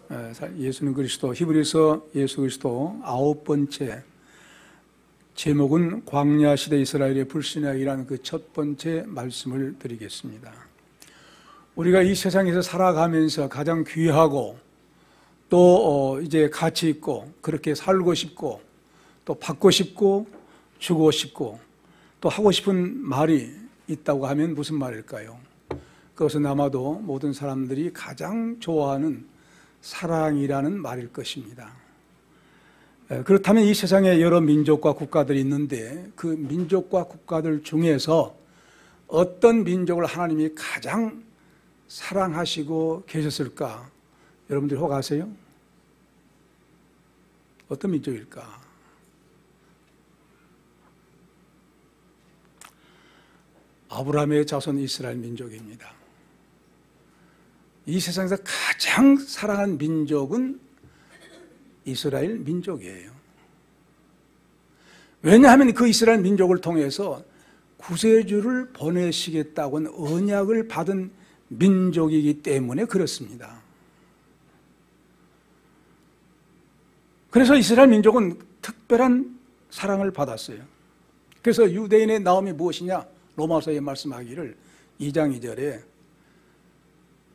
예수는 그리스도, 히브리서 예수 그리스도 9번째 제목은 광야 시대 이스라엘의 불신앙이라는 그 첫 번째 말씀을 드리겠습니다. 우리가 이 세상에서 살아가면서 가장 귀하고 또 이제 가치 있고 그렇게 살고 싶고 또 받고 싶고 주고 싶고 또 하고 싶은 말이 있다고 하면 무슨 말일까요? 그것은 아마도 모든 사람들이 가장 좋아하는 사랑이라는 말일 것입니다. 그렇다면 이 세상에 여러 민족과 국가들이 있는데 그 민족과 국가들 중에서 어떤 민족을 하나님이 가장 사랑하시고 계셨을까? 여러분들 혹 아세요? 어떤 민족일까? 아브라함의 자손 이스라엘 민족입니다. 이 세상에서 가장 사랑한 민족은 이스라엘 민족이에요. 왜냐하면 그 이스라엘 민족을 통해서 구세주를 보내시겠다고는 언약을 받은 민족이기 때문에 그렇습니다. 그래서 이스라엘 민족은 특별한 사랑을 받았어요. 그래서 유대인의 나옴이 무엇이냐? 로마서에 말씀하기를 2장 2절에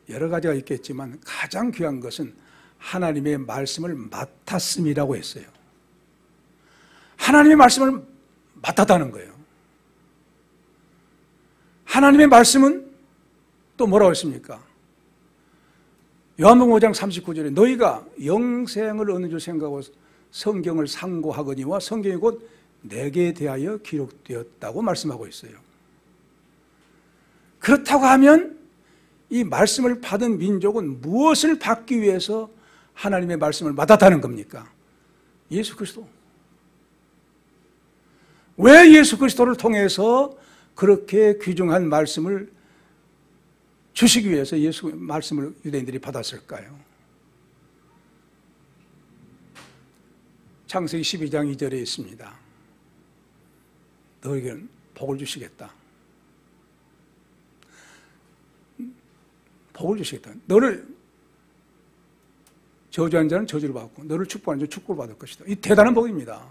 여러 가지가 있겠지만 가장 귀한 것은 하나님의 말씀을 맡았음이라고 했어요. 하나님의 말씀을 맡았다는 거예요. 하나님의 말씀은 또 뭐라고 했습니까? 요한복음 5장 39절에 너희가 영생을 얻는 줄 생각하고 성경을 상고하거니와 성경이 곧 내게 대하여 기록되었다고 말씀하고 있어요. 그렇다고 하면 이 말씀을 받은 민족은 무엇을 받기 위해서 하나님의 말씀을 맡았다는 겁니까? 예수 그리스도. 왜 예수 그리스도를 통해서 그렇게 귀중한 말씀을 주시기 위해서 예수 말씀을 유대인들이 받았을까요? 창세기 12장 2절에 있습니다. 너에게는 복을 주시겠다. 복을 주시겠다. 너를 저주한 자는 저주를 받고 너를 축복하는 자는 축복을 받을 것이다. 이 대단한 복입니다.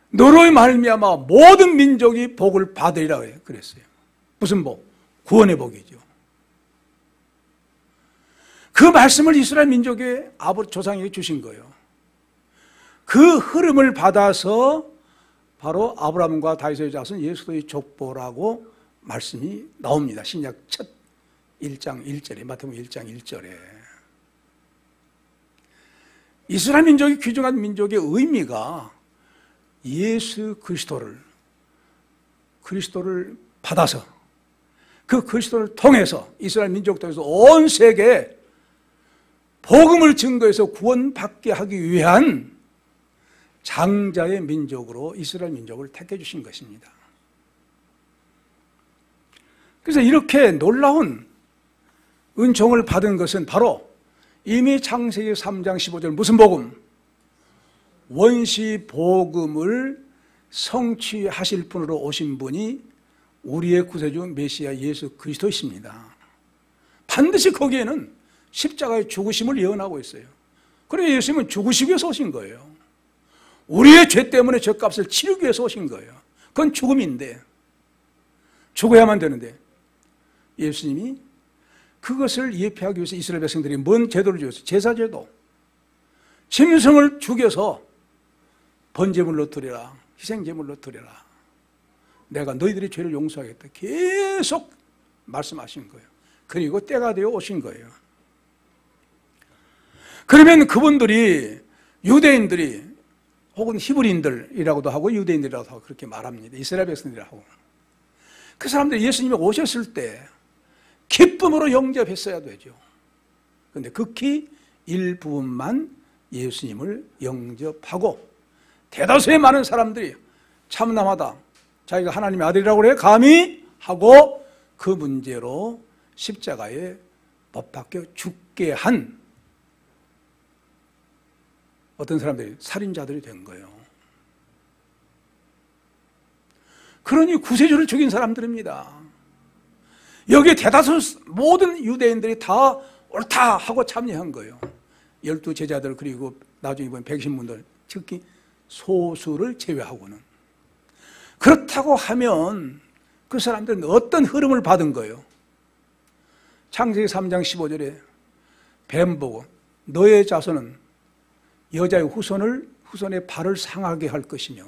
너로 말미암아 모든 민족이 복을 받으리라 그랬어요. 무슨 복? 구원의 복이죠. 그 말씀을 이스라엘 민족의 아버지 조상에게 주신 거예요. 그 흐름을 받아서 바로 아브라함과 다윗의 자손 예수의 족보라고 말씀이 나옵니다. 신약 첫 1장 1절에 마태복음 1장 1절에 이스라엘 민족이 귀중한 민족의 의미가 예수 그리스도를 받아서 그 그리스도를 통해서 이스라엘 민족 통해서 온 세계에 복음을 증거해서 구원받게 하기 위한 장자의 민족으로 이스라엘 민족을 택해 주신 것입니다. 그래서 이렇게 놀라운 은총을 받은 것은 바로 이미 창세기 3장 15절 무슨 복음? 원시 복음을 성취하실 분으로 오신 분이 우리의 구세주 메시아 예수 그리스도이십니다. 반드시 거기에는 십자가의 죽으심을 예언하고 있어요. 그러니까 예수님은 죽으시기 위해서 오신 거예요. 우리의 죄 때문에 죗값을 치르기 위해서 오신 거예요. 그건 죽음인데 죽어야만 되는데 예수님이 그것을 예표하기 위해서 이스라엘 백성들이 뭔 제도를 지었어요? 제사제도. 짐승을 죽여서 번제물로 드려라. 희생제물로 드려라. 내가 너희들의 죄를 용서하겠다. 계속 말씀하신 거예요. 그리고 때가 되어 오신 거예요. 그러면 그분들이 유대인들이 혹은 히브리인들이라고도 하고 유대인들이라고도 하고 그렇게 말합니다. 이스라엘 백성들이라고. 그 사람들이 예수님이 오셨을 때 기쁨으로 영접했어야 되죠. 그런데 극히 일부분만 예수님을 영접하고 대다수의 많은 사람들이 참남하다. 자기가 하나님의 아들이라고 그래? 감히? 하고 그 문제로 십자가에 못 박혀 죽게 한 어떤 사람들이 살인자들이 된 거예요. 그러니 구세주를 죽인 사람들입니다. 여기에 대다수 모든 유대인들이 다 옳다 하고 참여한 거예요. 12제자들 그리고 나중에 보면 백신분들, 특히 소수를 제외하고는. 그렇다고 하면 그 사람들은 어떤 흐름을 받은 거예요? 창세기 3장 15절에 뱀 보고 너의 자손은 여자의 후손의 발을 상하게 할 것이며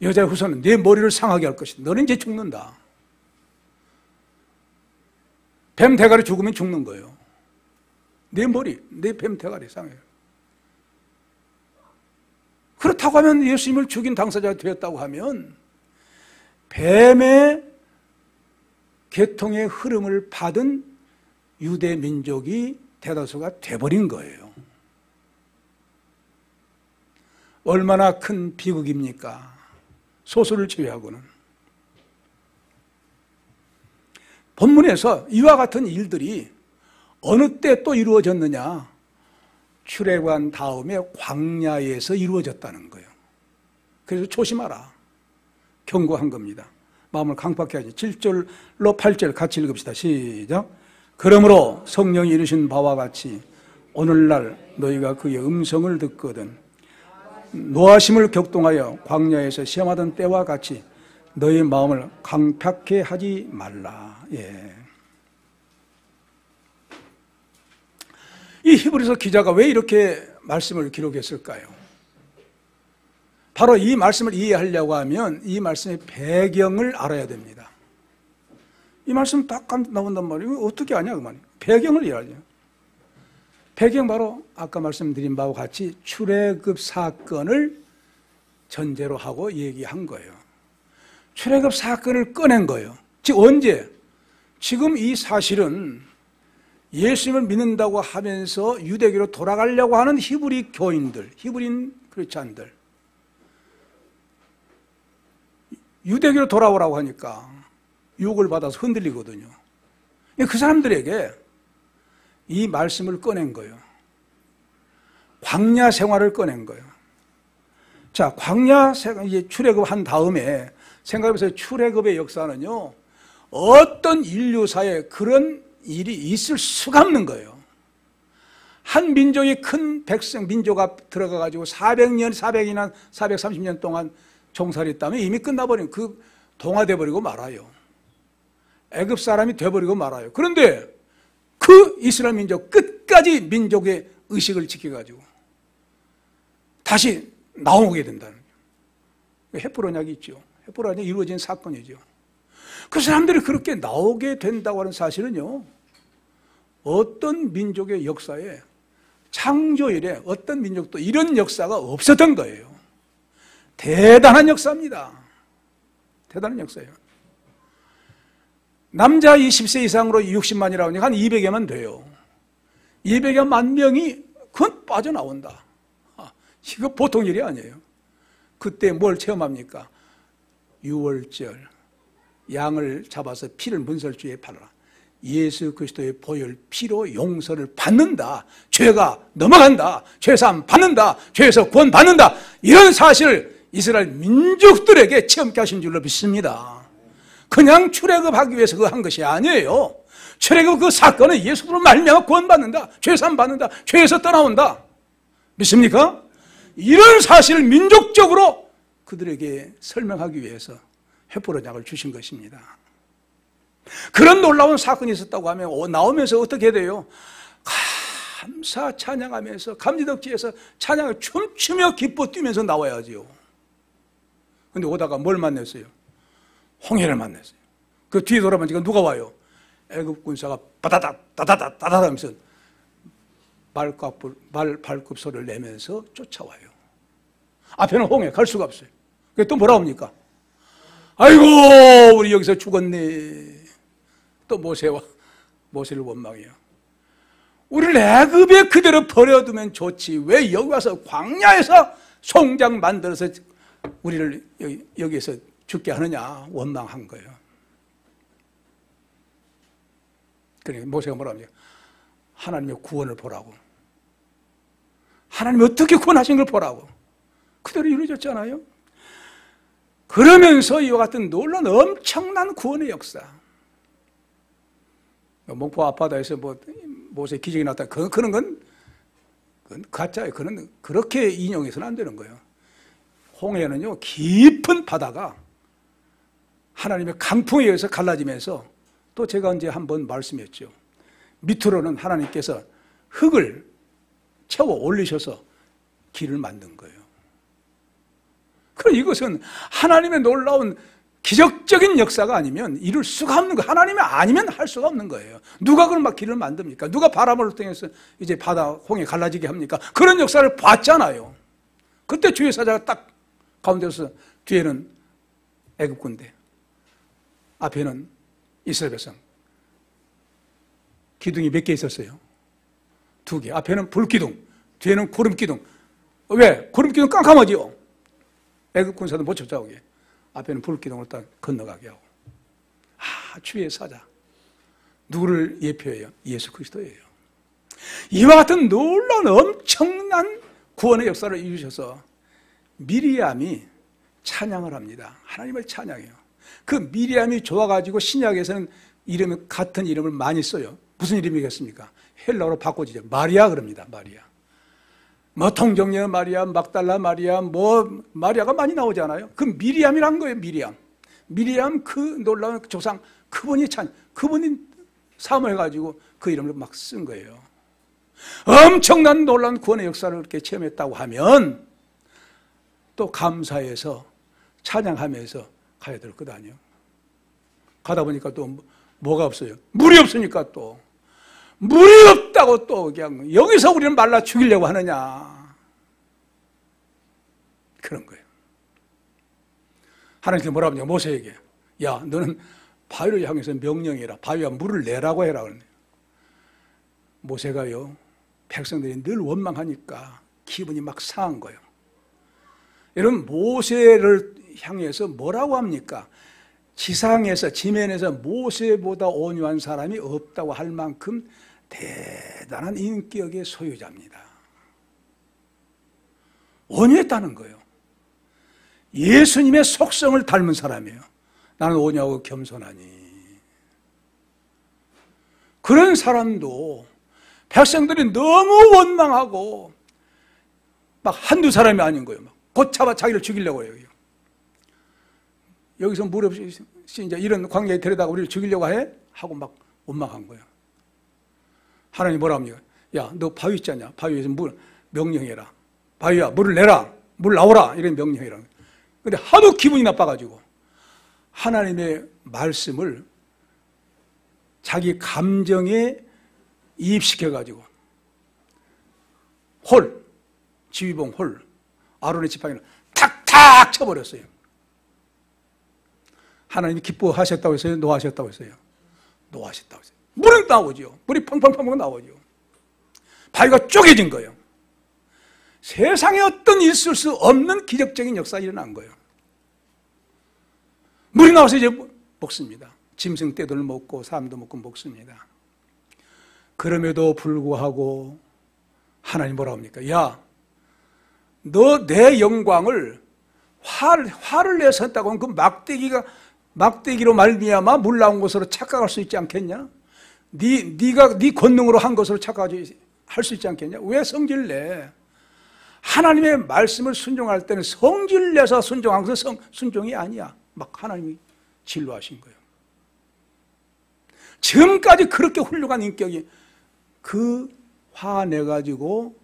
여자의 후손은 내 머리를 상하게 할 것이다. 너는 이제 죽는다. 뱀 대가리 죽으면 죽는 거예요. 내 머리, 내 뱀 대가리 상해요. 그렇다고 하면 예수님을 죽인 당사자가 되었다고 하면 뱀의 계통의 흐름을 받은 유대 민족이 대다수가 돼버린 거예요. 얼마나 큰 비극입니까? 소수를 제외하고는. 본문에서 이와 같은 일들이 어느 때 또 이루어졌느냐? 출애굽한 다음에 광야에서 이루어졌다는 거예요. 그래서 조심하라. 경고한 겁니다. 마음을 강팍해야지. 7절로 8절 같이 읽읍시다. 시작. 그러므로 성령이 이르신 바와 같이 오늘날 너희가 그의 음성을 듣거든 노하심을 격동하여 광야에서 시험하던 때와 같이 너희 마음을 강팍해 하지 말라. 예. 이 히브리서 기자가 왜 이렇게 말씀을 기록했을까요? 바로 이 말씀을 이해하려고 하면 이 말씀의 배경을 알아야 됩니다. 이 말씀 딱 나온단 말이에요. 어떻게 아냐 그 말이에요. 배경을 이해하죠. 배경 바로 아까 말씀드린 바와 같이 출애굽 사건을 전제로 하고 얘기한 거예요. 출애굽 사건을 꺼낸 거예요. 즉 언제? 지금 이 사실은 예수님을 믿는다고 하면서 유대교로 돌아가려고 하는 히브리 교인들, 히브리인 크리스찬들, 유대교로 돌아오라고 하니까 유혹을 받아서 흔들리거든요. 그 사람들에게 이 말씀을 꺼낸 거예요. 광야 생활을 꺼낸 거예요. 자, 광야 생활, 이제 출애굽한 다음에 생각해보세요. 출애굽의 역사는요, 어떤 인류사에 그런 일이 있을 수가 없는 거예요. 한 민족이 큰 백성, 민족가 들어가가지고 400년, 400이나 430년 동안 종살이 했다면 이미 끝나버린 그 동화돼버리고 말아요. 애굽 사람이 돼버리고 말아요. 그런데 그 이스라엘 민족 끝까지 민족의 의식을 지켜가지고 다시 나오게 된다는 거예요. 헤브론 언약이 있죠. 헤브론 언약이 이루어진 사건이죠. 그 사람들이 그렇게 나오게 된다고 하는 사실은요, 어떤 민족의 역사에 창조 이래 어떤 민족도 이런 역사가 없었던 거예요. 대단한 역사입니다. 대단한 역사예요. 남자 20세 이상으로 60만이라고 하니까 한 200여만 돼요. 200여만 명이 그건 빠져나온다. 이거 보통 일이 아니에요. 그때 뭘 체험합니까? 유월절, 양을 잡아서 피를 문설주에 팔아라. 예수 그리스도의 보혈 피로 용서를 받는다. 죄가 넘어간다. 죄사함 받는다. 죄에서 구원 받는다. 이런 사실을 이스라엘 민족들에게 체험케 하신 줄로 믿습니다. 그냥 출애굽하기 위해서 그거 한 것이 아니에요. 출애굽 그 사건은 예수로 말미암아 구원받는다. 죄사함 받는다. 죄에서 떠나온다. 믿습니까? 이런 사실을 민족적으로 그들에게 설명하기 위해서 헤브론 언약을 주신 것입니다. 그런 놀라운 사건이 있었다고 하면 나오면서 어떻게 돼요? 감사 찬양하면서 감지덕지에서 찬양을 춤추며 기뻐 뛰면서 나와야지요. 근데 오다가 뭘 만났어요? 홍해를 만났어요. 그 뒤에 돌아보니까 누가 와요? 애굽 군사가 바다닥 다다닥 다다닥 하면서 발굽 소리를 내면서 쫓아와요. 앞에는 홍해, 갈 수가 없어요. 그게 또 뭐라 합니까? 아이고 우리 여기서 죽었네. 또 모세를 원망해요. 우리를 애굽에 그대로 버려두면 좋지 왜 여기 와서 광야에서 송장 만들어서 우리를 여기에서 죽게 하느냐 원망한 거예요. 그러니까 모세가 뭐라 합니까? 하나님의 구원을 보라고. 하나님이 어떻게 구원하신 걸 보라고. 그대로 이루어졌잖아요. 그러면서 이와 같은 놀라운 엄청난 구원의 역사. 목포 앞바다에서 뭐 모세 기적이 났다. 그런 건 가짜예요. 그런 그렇게 인용해서는 안 되는 거예요. 홍해는요 깊은 바다가 하나님의 강풍에 의해서 갈라지면서 또 제가 이제 한번 말씀했죠. 밑으로는 하나님께서 흙을 채워 올리셔서 길을 만든 거예요. 그럼 이것은 하나님의 놀라운 기적적인 역사가 아니면 이룰 수가 없는 거예요. 하나님이 아니면 할 수가 없는 거예요. 누가 그럼 막 길을 만듭니까? 누가 바람을 통해서 이제 바다 홍해 갈라지게 합니까? 그런 역사를 봤잖아요. 그때 주의 사자가 딱 가운데서 뒤에는 애굽 군대, 앞에는 이스라엘 백성. 기둥이 몇 개 있었어요? 2개. 앞에는 불기둥, 뒤에는 구름기둥. 왜? 구름기둥 깜깜하지요. 애굽 군사도 못 쫓아오게. 앞에는 불기둥을 딱 건너가게 하고. 주의 사자. 누구를 예표해요? 예수 그리스도예요. 이와 같은 놀라운 엄청난 구원의 역사를 이루셔서 미리암이 찬양을 합니다. 하나님을 찬양해요. 그 미리암이 좋아가지고 신약에서는 같은 이름을 많이 써요. 무슨 이름이겠습니까? 헬라어로 바꿔지죠. 마리아 그럽니다. 마리아. 뭐 통정녀 마리아, 막달라 마리아, 뭐 마리아가 많이 나오잖아요. 그 미리암이란 거예요. 미리암 그 놀라운 조상 그분이 사모해가지고 그 이름을 막 쓴 거예요. 엄청난 놀라운 구원의 역사를 그렇게 체험했다고 하면 또 감사해서 찬양하면서 가야 될 것 아니에요. 가다 보니까 또 뭐가 없어요? 물이 없으니까 또 물이 없다고 또 그냥 여기서 우리는 말라 죽이려고 하느냐, 그런 거예요. 하나님께서 뭐라고 하냐, 모세에게 야 너는 바위를 향해서 명령해라. 바위와 물을 내라고 해라. 모세가요 백성들이 늘 원망하니까 기분이 막 상한 거예요. 여러분 모세를 향해서 뭐라고 합니까? 지상에서 지면에서 모세보다 온유한 사람이 없다고 할 만큼 대단한 인격의 소유자입니다. 온유했다는 거예요. 예수님의 속성을 닮은 사람이에요. 나는 온유하고 겸손하니. 그런 사람도 백성들이 너무 원망하고 막 한두 사람이 아닌 거예요. 막 곧잡아 자기를 죽이려고 해요. 여기서 물 없이 이제 이런 광야에 데려다가 우리를 죽이려고 해? 하고 막 원망한 거예요. 하나님 뭐라 합니까? 야, 너 바위 있잖냐? 바위에서 물 명령해라. 바위야, 물을 내라. 물 나오라. 이런 명령해라. 근데 하도 기분이 나빠가지고 하나님의 말씀을 자기 감정에 이입시켜가지고 지휘봉 아론의 지팡이를 탁탁 쳐버렸어요. 하나님이 기뻐하셨다고 했어요? 노하셨다고 했어요? 노하셨다고 했어요. 물은 나오죠. 물이 펑펑펑펑 나오죠. 바위가 쪼개진 거예요. 세상에 어떤 있을 수 없는 기적적인 역사가 일어난 거예요. 물이 나와서 이제 먹습니다. 짐승 떼들 먹고 사람도 먹고 먹습니다. 그럼에도 불구하고 하나님 뭐라 합니까? 야, 너 내 영광을 화를 내서 했다고 하면 그 막대기로 말미암아 물 나온 것으로 착각할 수 있지 않겠냐? 네가 네 권능으로 한 것으로 착각할 수 있지 않겠냐? 왜 성질 내? 하나님의 말씀을 순종할 때는 성질 내서 순종한 것은 순종이 아니야. 막 하나님이 진로하신 거예요. 지금까지 그렇게 훌륭한 인격이 그 화내가지고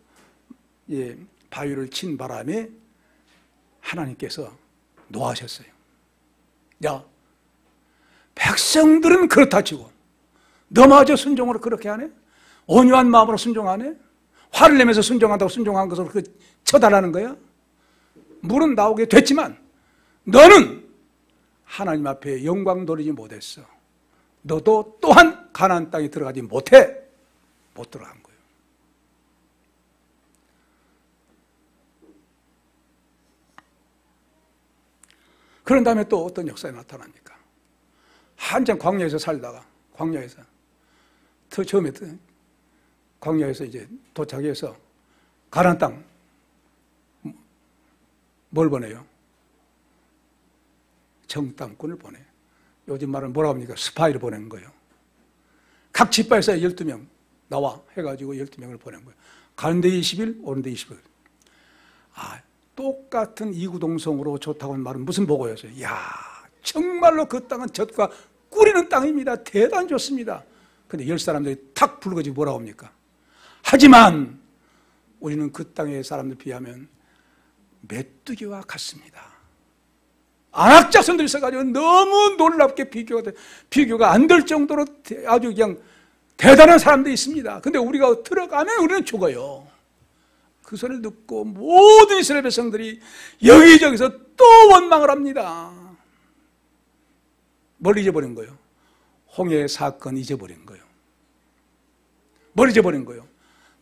바위를 친 바람에 하나님께서 노하셨어요. 야, 백성들은 그렇다 치고 너마저 순종으로 그렇게 하네? 온유한 마음으로 순종하네? 화를 내면서 순종한다고 순종한 것으로 쳐달라는 거야? 물은 나오게 됐지만 너는 하나님 앞에 영광 돌리지 못했어. 너도 또한 가나안 땅에 들어가지 못 들어간 거예요. 그런 다음에 또 어떤 역사가 나타납니까? 한참 광야에서 살다가 처음에 광야에서 이제 도착해서 가나안 땅 뭘 보내요? 정탐꾼을 보내요. 요즘 말은 뭐라고 합니까? 스파이를 보내는 거예요. 각 지파에서 12명 나와 해가지고 12명을 보낸 거예요. 가는 데 20일, 오는 데 20일. 똑같은 이구동성으로 좋다고 하는 말은 무슨 보고였어요? 정말로 그 땅은 젖과 꿀이는 땅입니다. 대단히 좋습니다. 근데 10사람들이 탁 불거지고 뭐라고 합니까? 하지만 우리는 그 땅의 사람들 비하면 메뚜기와 같습니다. 안악자손들이 있어가지고 너무 놀랍게 비교가 안 될 정도로 아주 그냥 대단한 사람들이 있습니다. 근데 우리가 들어가면 우리는 죽어요. 그 소리를 듣고 모든 이스라엘 백성들이 여기저기서 또 원망을 합니다. 뭘 잊어버린 거예요? 홍해 사건 잊어버린 거예요. 뭘 잊어버린 거예요?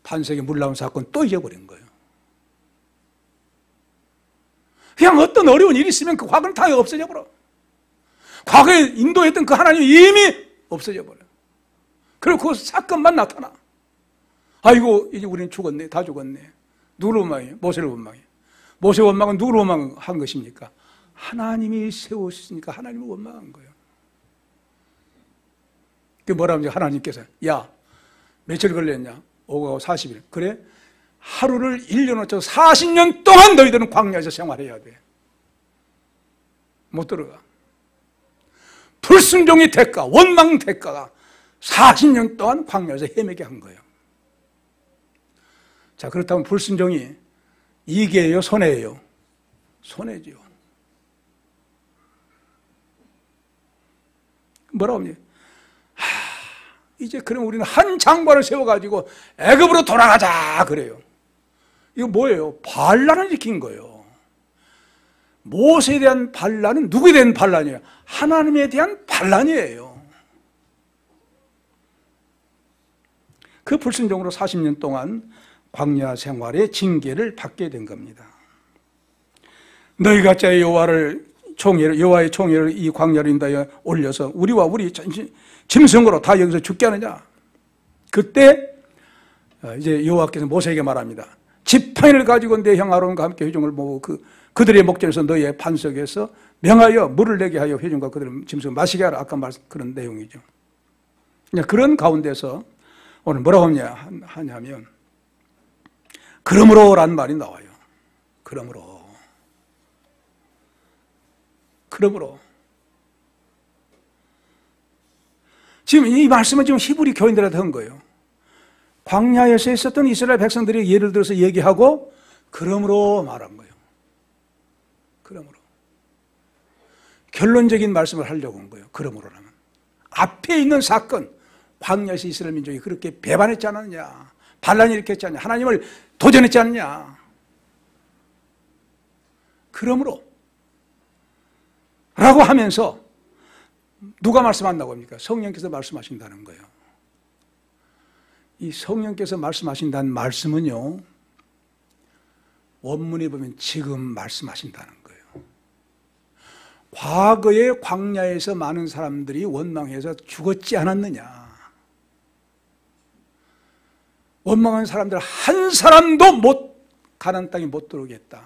반석에 물 나온 사건 또 잊어버린 거예요. 그냥 어떤 어려운 일이 있으면 그 과거는 다 없어져 버려. 과거에 인도했던 그 하나님이 이미 없어져 버려. 그리고 그 사건만 나타나. 아이고 이제 우리는 죽었네. 다 죽었네. 누구를 원망해요? 모세를 원망해요. 모세 원망은 누구를 원망한 것입니까? 하나님이 세우셨으니까 하나님을 원망한 거예요. 그게 뭐라면 하나님께서 야 며칠 걸렸냐? 5가 40일. 그래? 하루를 1년어쳐 40년 동안 너희들은 광야에서 생활해야 돼. 못 들어가. 불순종의 대가, 원망 대가가 40년 동안 광야에서 헤매게 한 거예요. 자, 그렇다면 불순종이 이계예요, 손해예요? 손해지요. 뭐라고 하냐? 이제 그럼 우리는 한 장관을 세워가지고 애굽으로 돌아가자 그래요. 이거 뭐예요? 반란을 일으킨 거예요. 모세에 대한 반란은 누구에 대한 반란이에요? 하나님에 대한 반란이에요. 그 불순종으로 40년 동안 광야 생활의 징계를 받게 된 겁니다. 너희가 자 여호와의 총회를 이 광야로 인하여 올려서 우리와 우리 짐승으로 다 여기서 죽게 하느냐? 그때 이제 여호와께서 모세에게 말합니다. 지팡이를 가지고 내 형 아론과 함께 회중을 모으고 그들의 목전에서 너희의 반석에서 명하여 물을 내게 하여 회중과 그들의 짐승을 마시게 하라. 아까 말씀 그런 내용이죠. 그런 가운데서 오늘 뭐라고 하냐면 그러므로라는 말이 나와요. 그러므로 지금 이 말씀은 지금 히브리 교인들한테 한 거예요. 광야에서 있었던 이스라엘 백성들이 예를 들어서 얘기하고 그러므로 말한 거예요. 그러므로 결론적인 말씀을 하려고 한 거예요. 그러므로라면 앞에 있는 사건, 광야에서 이스라엘 민족이 그렇게 배반했지 않았느냐, 반란을 일으켰지 않느냐, 하나님을 도전했지 않느냐. 그러므로 라고 하면서 누가 말씀한다고 합니까? 성령께서 말씀하신다는 거예요. 이 성령께서 말씀하신다는 말씀은요, 원문에 보면 지금 말씀하신다는 거예요. 과거의 광야에서 많은 사람들이 원망해서 죽었지 않았느냐. 원망한 사람들 한 사람도 가나안 땅에 못 들어오겠다.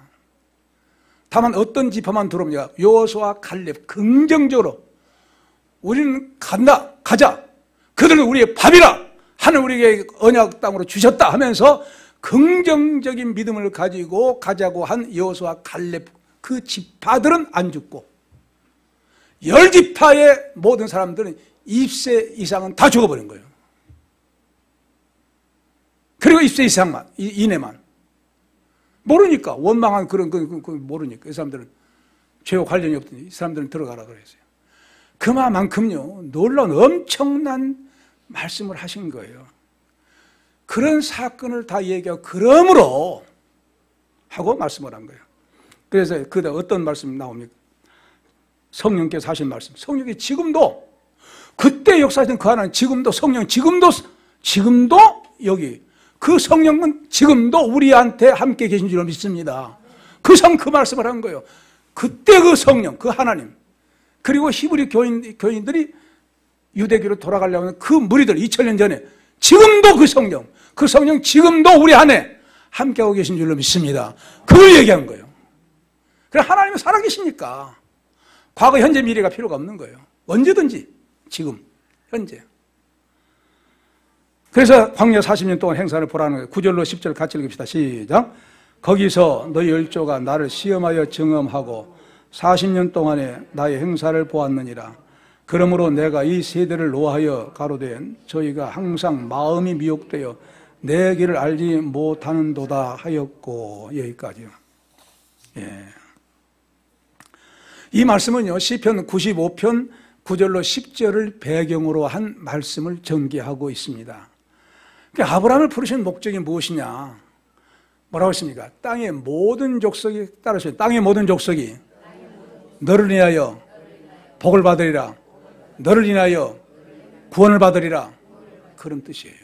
다만 어떤 지파만 들어오냐, 여호수아 갈렙 긍정적으로 우리는 가자. 그들은 우리의 밥이라. 하늘 우리에게 언약 땅으로 주셨다 하면서 긍정적인 믿음을 가지고 가자고 한 여호수아 갈렙 그 지파들은 안 죽고 10지파의 모든 사람들은 20세 이상은 다 죽어버린 거예요. 그리고 20세 이상만 이내만 모르니까 원망한 그런 거 모르니까 이 사람들은 죄와 관련이 없더니 이 사람들은 들어가라 그랬어요. 그만큼요 놀라운 엄청난 말씀을 하신 거예요. 그런 사건을 다 얘기하고 그러므로 하고 말씀을 한 거예요. 그래서 그다음 어떤 말씀이 나옵니까? 성령께서 하신 말씀. 성령이 지금도 그때 역사하신 그 하나님 지금도 성령 지금도 여기 그 성령은 지금도 우리한테 함께 계신 줄 믿습니다. 그 말씀을 한 거예요. 그때 그 성령, 그 하나님, 그리고 히브리 교인들이 유대교로 돌아가려고 하는 그 무리들 2000년 전에 지금도 그 성령 지금도 우리 안에 함께하고 계신 줄로 믿습니다. 그걸 얘기한 거예요. 그래 하나님은 살아계시니까 과거, 현재, 미래가 필요가 없는 거예요. 언제든지 지금, 현재. 그래서 광야 40년 동안 행사를 보라는 거예요. 9절로 10절 같이 읽읍시다. 시작. 거기서 너희 열조가 나를 시험하여 증험하고 40년 동안에 나의 행사를 보았느니라. 그러므로 내가 이 세대를 노하여 가로되 저희가 항상 마음이 미혹되어 내 길을 알지 못하는도다 하였고. 여기까지요. 예. 이 말씀은요, 시편 95편 9절로 10절을 배경으로 한 말씀을 전개하고 있습니다. 그러니까 아브라함을 부르신 목적이 무엇이냐? 뭐라고 했습니까? 땅의 모든 족속이 따르시오. 땅의 모든 족속이 너를 인하여 복을 받으리라. 너를 인하여 구원을 받으리라. 그런 뜻이에요.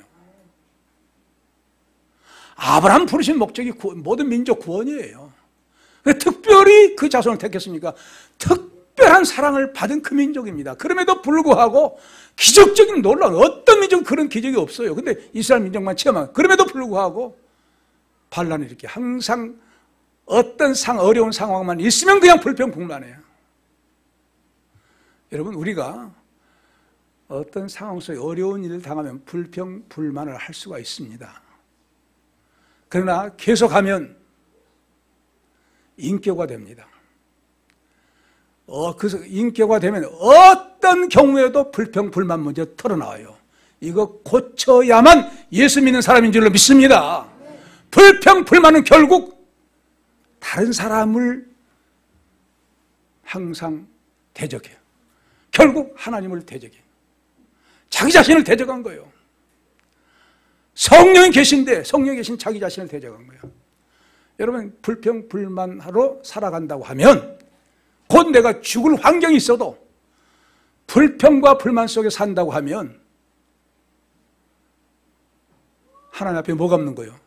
아브라함 부르신 목적이 모든 민족 구원이에요. 특별히 그 자손을 택했으니까 특별한 사랑을 받은 그 민족입니다. 그럼에도 불구하고 기적적인 놀라운 어떤 민족은 그런 기적이 없어요. 근데 이스라엘 민족만 체험한, 그럼에도 불구하고 반란을 이렇게 항상 어떤 어려운 상황만 있으면 그냥 불평불만해요. 여러분, 우리가 어떤 상황 속에 어려운 일을 당하면 불평불만을 할 수가 있습니다. 그러나 계속하면 인격화 됩니다. 그래서 인격화 되면 어떤 경우에도 불평불만 먼저 털어나와요. 이거 고쳐야만 예수 믿는 사람인 줄로 믿습니다. 불평불만은 결국 다른 사람을 항상 대적해요. 결국 하나님을 대적해요. 자기 자신을 대적한 거예요. 성령이 계신데 성령이 계신 자기 자신을 대적한 거예요. 여러분, 불평불만하러 살아간다고 하면 곧 내가 죽을 환경이 있어도 불평과 불만 속에 산다고 하면 하나님 앞에 뭐가 없는 거예요?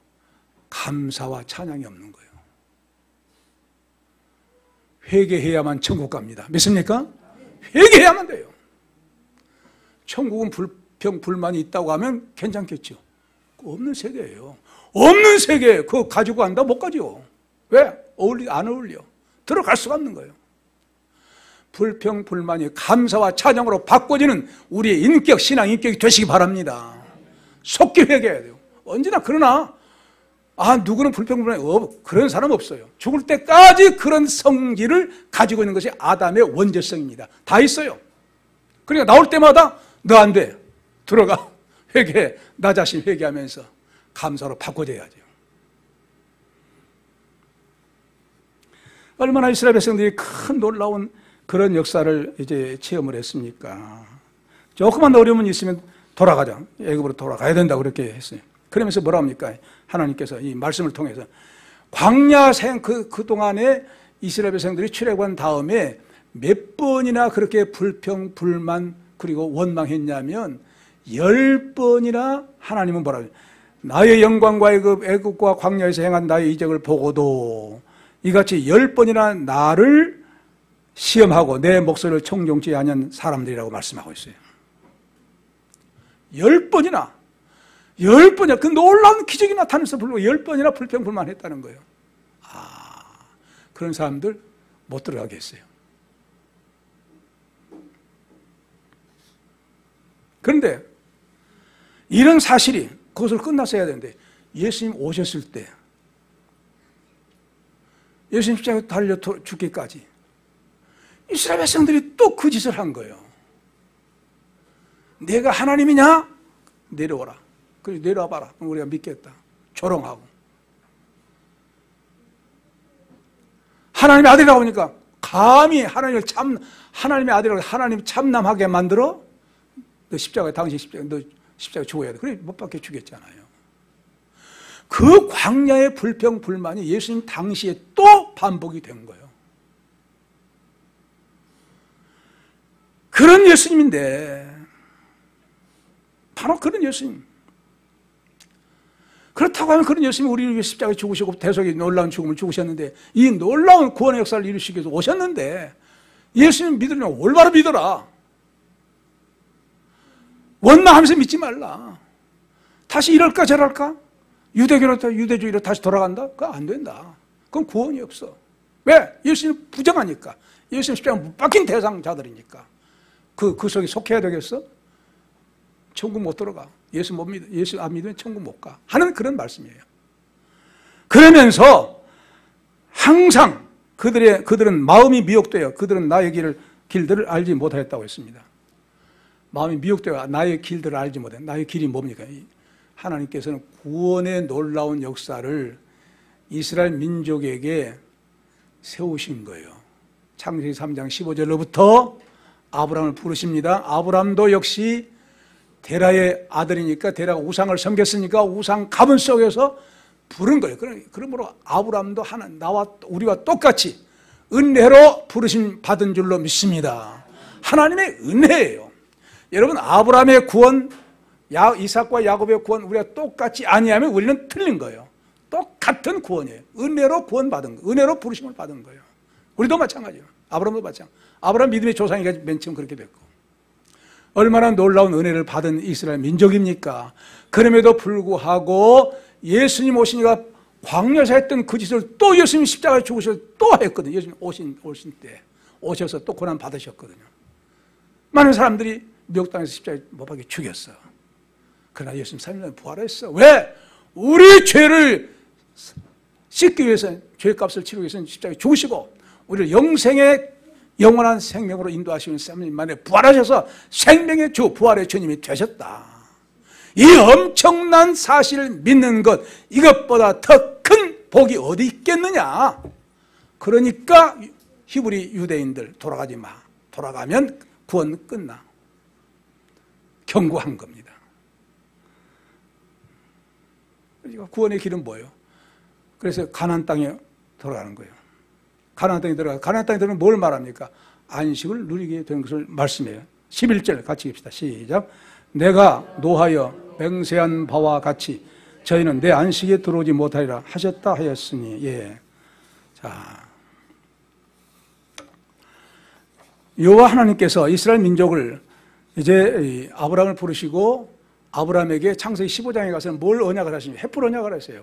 감사와 찬양이 없는 거예요. 회개해야만 천국 갑니다. 믿습니까? 회개해야만 돼요. 천국은 불평불만이 있다고 하면 괜찮겠죠. 없는 세계예요. 없는 세계 그거 가지고 간다? 못 가죠. 왜? 안 어울려. 들어갈 수가 없는 거예요. 불평불만이 감사와 찬양으로 바꿔지는 우리의 인격, 신앙 인격이 되시기 바랍니다. 속기 회개해야 돼요. 언제나. 그러나 누구는 불평불만이 그런 사람 없어요. 죽을 때까지 그런 성질을 가지고 있는 것이 아담의 원죄성입니다. 다 있어요. 그러니까 나올 때마다 너 안 돼. 들어가. 회개해. 나 자신 회개하면서 감사로 바꿔줘야죠. 얼마나 이스라엘 백성들이 큰 놀라운 그런 역사를 이제 체험을 했습니까? 조그만 어려움이 있으면 돌아가자. 애굽으로 돌아가야 된다. 그렇게 했어요. 그러면서 뭐라 합니까? 하나님께서 이 말씀을 통해서 광야 생 그동안에 이스라엘 백성들이 출애굽한 다음에 몇 번이나 그렇게 불평, 불만 그리고 원망했냐면 10번이나 하나님은 뭐라 그래요? 나의 영광과 애굽과 광야에서 행한 나의 이적을 보고도 이같이 10번이나 나를 시험하고 내 목소리를 청종치 않은 사람들이라고 말씀하고 있어요. 10번이나 그 놀라운 기적이 나타나서 불고 10번이나 불평불만했다는 거예요. 그런 사람들 못 들어가게 했어요. 그런데 이런 사실이 그것을 끝났어야 되는데 예수님 오셨을 때 예수님 십자가에 달려 죽기까지 이스라엘 백성들이 또 그 짓을 한 거예요. 내가 하나님이냐? 내려오라. 그래 내려와 봐라. 우리가 믿겠다. 조롱하고. 하나님의 아들이라고 하니까 감히 하나님의 아들이라고 하나님 참남하게 만들어? 너 십자가에 당신 십자가에 죽어야 돼. 그래 못 박혀 죽였잖아요. 그 광야의 불평불만이 예수님 당시에 또 반복이 된 거예요. 그런 예수님인데 바로 그런 예수님. 그렇다고 하면 그런 예수님이 우리를 위해 십자가에 죽으시고 대속의 놀라운 죽음을 죽으셨는데 이 놀라운 구원의 역사를 이루시기 위해서 오셨는데 예수님 믿으려면 올바로 믿어라. 원망하면서 믿지 말라. 다시 이럴까 저럴까? 유대주의로 다시 돌아간다? 그거 안 된다. 그건 구원이 없어. 왜? 예수님 부정하니까. 예수님 십자가 못 박힌 대상자들이니까. 그 속에 속해야 되겠어? 천국 못 들어가. 예수 못 믿어. 예수 안 믿으면 천국 못 가. 하는 그런 말씀이에요. 그러면서 항상 그들은 마음이 미혹되어 그들은 나의 길들을 알지 못하였다고 했습니다. 마음이 미혹되어 나의 길들을 알지 못해. 나의 길이 뭡니까? 하나님께서는 구원의 놀라운 역사를 이스라엘 민족에게 세우신 거예요. 창세기 3장 15절로부터 아브라함을 부르십니다. 아브라함도 역시 데라의 아들이니까 데라가 우상을 섬겼으니까 우상 가문 속에서 부른 거예요. 그러므로 아브라함도 나와 우리와 똑같이 은혜로 부르심 받은 줄로 믿습니다. 하나님의 은혜예요. 여러분, 아브라함의 구원, 이삭과 야곱의 구원 우리가 똑같이 아니하면 우리는 틀린 거예요. 똑같은 구원이에요. 은혜로 구원받은 거, 은혜로 부르심을 받은 거예요. 우리도 마찬가지예요. 아브라함도 마찬가지. 아브라함 믿음의 조상이가 맨 처음 그렇게 됐고, 얼마나 놀라운 은혜를 받은 이스라엘 민족입니까? 그럼에도 불구하고 예수님 오시니까 광야에서 했던 그 짓을 또 예수님 십자가에 죽으셔서 또 했거든요. 예수님 오신 때 오셔서 또 고난 받으셨거든요. 많은 사람들이 미혹 땅에서 십자가에 못 박혀 죽였어. 그러나 예수님 3일 만에 부활했어. 왜? 우리 죄를 씻기 위해서, 죄값을 치르기 위해서 십자가에 죽으시고 우리를 영생의 영원한 생명으로 인도하시는 3일 만에 부활하셔서 생명의 주, 부활의 주님이 되셨다. 이 엄청난 사실을 믿는 것, 이것보다 더 큰 복이 어디 있겠느냐. 그러니까 히브리 유대인들 돌아가지 마. 돌아가면 구원 끝나. 경고한 겁니다. 그러니까 구원의 길은 뭐예요? 그래서 가나안 땅에 들어가는 거예요. 가나안 땅에 들어가면 뭘 말합니까? 안식을 누리게 된 것을 말씀해요. 11절 같이 읽읍시다. 시작. 내가 노하여 맹세한 바와 같이 저희는 내 안식에 들어오지 못하리라 하셨다 하였으니. 예. 자, 여호와 하나님께서 이스라엘 민족을 이제 아브라함을 부르시고 아브라함에게 창세기 15장에 가서는 뭘 언약을 하십니까? 헷불 언약을 하세요.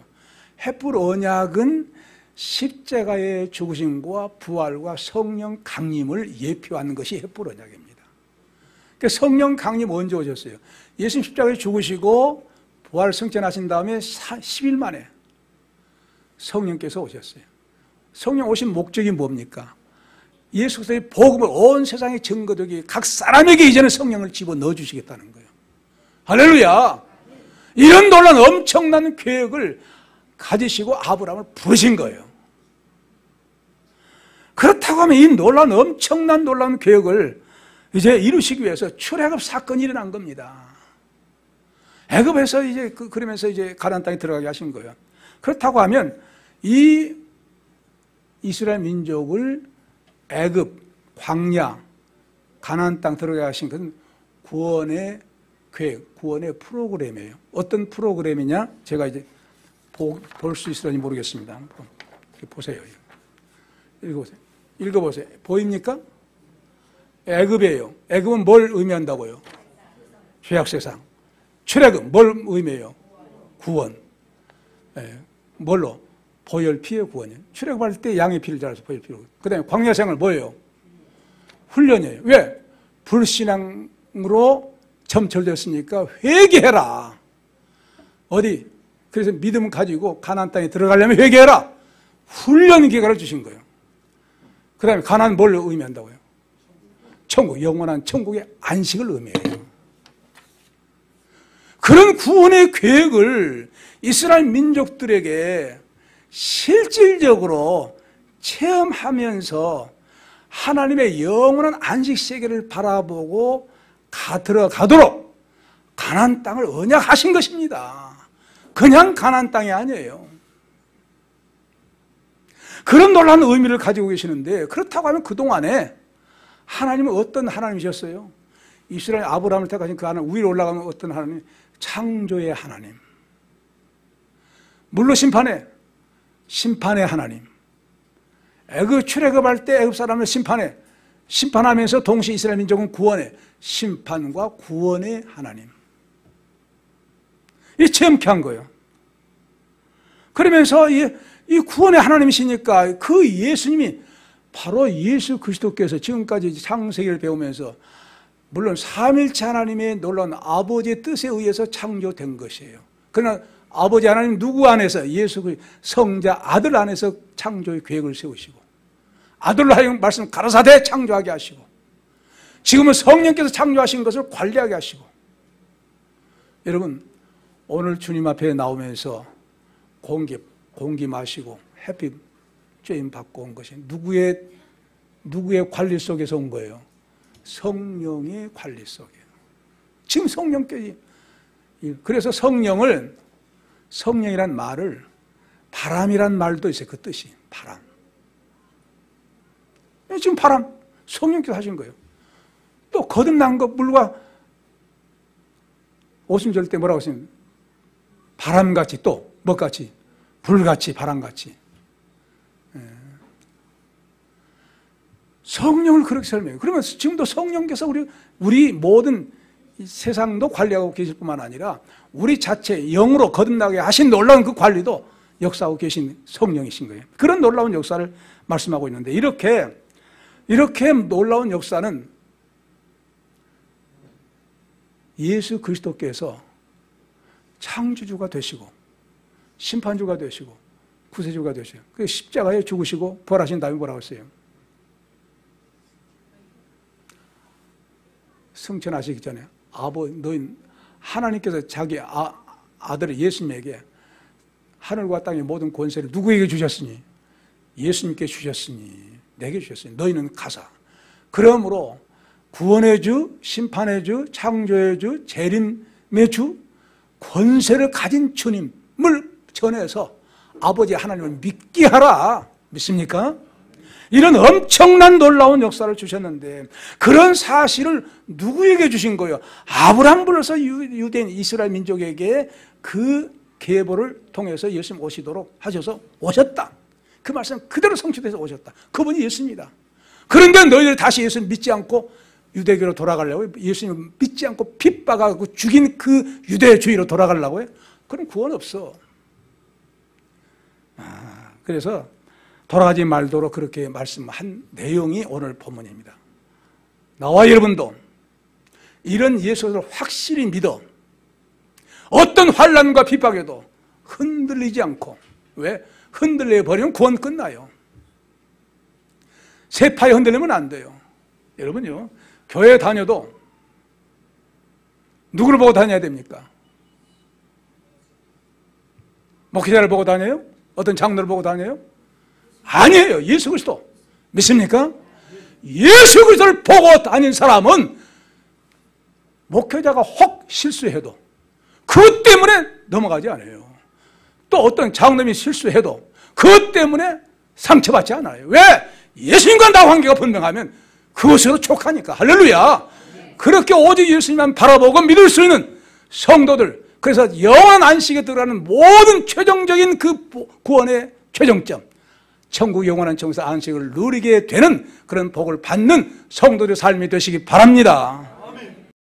헷불 언약은 십자가의 죽으심과 부활과 성령 강림을 예표하는 것이 헷불 언약입니다. 그러니까 성령 강림 언제 오셨어요? 예수님 십자가에 죽으시고 부활 승천하신 다음에 10일 만에 성령께서 오셨어요. 성령 오신 목적이 뭡니까? 예수 그리스도의 복음을 온 세상에 증거되게 각 사람에게 이제는 성령을 집어넣어 주시겠다는 거예요. 할렐루야! 이런 놀라운 엄청난 계획을 가지시고 아브라함을 부르신 거예요. 그렇다고 하면 이 엄청난 놀라운 계획을 이제 이루시기 위해서 출애굽 사건이 일어난 겁니다. 애굽에서 이제 그러면서 이제 가나안 땅에 들어가게 하신 거예요. 그렇다고 하면 이 이스라엘 민족을 애굽, 광야, 가나안 땅 들어가게 하신 것은 구원의 계획, 구원의 프로그램이에요. 어떤 프로그램이냐? 제가 이제 볼 수 있을지 모르겠습니다. 한번 보세요. 읽어보세요. 보입니까? 애굽이에요. 애굽은 뭘 의미한다고요? 죄악세상. 출애굽 뭘 의미해요? 구원. 뭘로? 보혈 피의 구원이에요. 출애굽할 때 양의 피를 잘라서 보혈 피로. 그 다음에 광야생활 뭐예요? 훈련이에요. 왜? 불신앙으로 점철됐으니까 회개해라. 어디? 그래서 믿음 가지고 가나안 땅에 들어가려면 회개해라. 훈련 기간을 주신 거예요. 그 다음에 가나안 뭘 의미한다고요? 천국, 영원한 천국의 안식을 의미해요. 그런 구원의 계획을 이스라엘 민족들에게 실질적으로 체험하면서 하나님의 영원한 안식 세계를 바라보고 들어가도록 가나안 땅을 언약하신 것입니다. 그냥 가나안 땅이 아니에요. 그런 놀라운 의미를 가지고 계시는데, 그렇다고 하면 그동안에 하나님은 어떤 하나님이셨어요? 이스라엘 아브라함을 택하신 그 하나님, 위로 올라가면 어떤 하나님? 창조의 하나님. 물로 심판의 하나님. 애굽 출애굽할 때 애굽 사람을 심판하면서 동시에 이스라엘 민족은 구원의, 심판과 구원의 하나님. 이 체험케 한 거예요. 그러면서 이 구원의 하나님이시니까 그 예수님이 바로 예수 그리스도께서 지금까지 창세기를 배우면서 물론 삼일체 하나님의 놀라운 아버지의 뜻에 의해서 창조된 것이에요. 그러나 아버지 하나님 누구 안에서? 예수 그리스도 성자 아들 안에서 창조의 계획을 세우시고 아들로 하여금 말씀 가라사대 창조하게 하시고 지금은 성령께서 창조하신 것을 관리하게 하시고 여러분 오늘 주님 앞에 나오면서 공기 마시고 햇빛 쬐임 받고 온 것이 누구의 관리 속에서 온 거예요? 성령의 관리 속이에요. 지금 성령께서 그래서 성령이란 말을 바람이란 말도 있어요. 그 뜻이 바람. 지금 바람 성령께서 하신 거예요. 또 거듭난 것 물과 오순절 때 뭐라고 했어요? 바람같이 또 뭐같이? 불같이 바람같이. 성령을 그렇게 설명해요. 그러면 지금도 성령께서 우리 모든 세상도 관리하고 계실 뿐만 아니라 우리 자체 영으로 거듭나게 하신 놀라운 그 관리도 역사하고 계신 성령이신 거예요. 그런 놀라운 역사를 말씀하고 있는데 이렇게 놀라운 역사는 예수 그리스도께서 창조주가 되시고 심판주가 되시고 구세주가 되시고 그 십자가에 죽으시고 부활하신 다음에 뭐라고 했어요? 승천하시기 전에 너희 하나님께서 자기 아들 예수님에게 하늘과 땅의 모든 권세를 누구에게 주셨으니? 예수님께 주셨으니 내게 주셨으니 너희는 가사. 그러므로 구원의 주, 심판의 주, 창조의 주, 재림의 주, 권세를 가진 주님을 전해서 아버지 하나님을 믿게 하라. 믿습니까? 이런 엄청난 놀라운 역사를 주셨는데 그런 사실을 누구에게 주신 거예요? 아브라함 불러서 유대인 이스라엘 민족에게 그 계보를 통해서 예수님 오시도록 하셔서 오셨다. 그 말씀 그대로 성취돼서 오셨다. 그분이 예수입니다. 그런데 너희들 다시 예수님 믿지 않고 유대교로 돌아가려고 예수님 믿지 않고 핍박하고 죽인 그 유대주의로 돌아가려고 해? 그럼 구원 없어. 그래서 돌아가지 말도록 그렇게 말씀한 내용이 오늘 본문입니다. 나와 여러분도 이런 예수를 확실히 믿어 어떤 환난과 핍박에도 흔들리지 않고 왜? 흔들려 버리면 구원 끝나요. 세파에 흔들리면 안 돼요. 여러분요 교회 다녀도 누구를 보고 다녀야 됩니까? 목회자를 보고 다녀요? 어떤 장로를 보고 다녀요? 아니에요. 예수 그리스도. 믿습니까? 예수 그리스도를 보고 다닌 사람은 목회자가 혹 실수해도 그것 때문에 넘어가지 않아요. 또 어떤 장로님이 실수해도 그것 때문에 상처받지 않아요. 왜? 예수님과 나 관계가 분명하면 그것으로 족하니까. 할렐루야. 그렇게 오직 예수님만 바라보고 믿을 수 있는 성도들, 그래서 영원한 안식에 들어가는 모든 최종적인 그 구원의 최종점, 천국 영원한 정사 안식을 누리게 되는 그런 복을 받는 성도들의 삶이 되시기 바랍니다.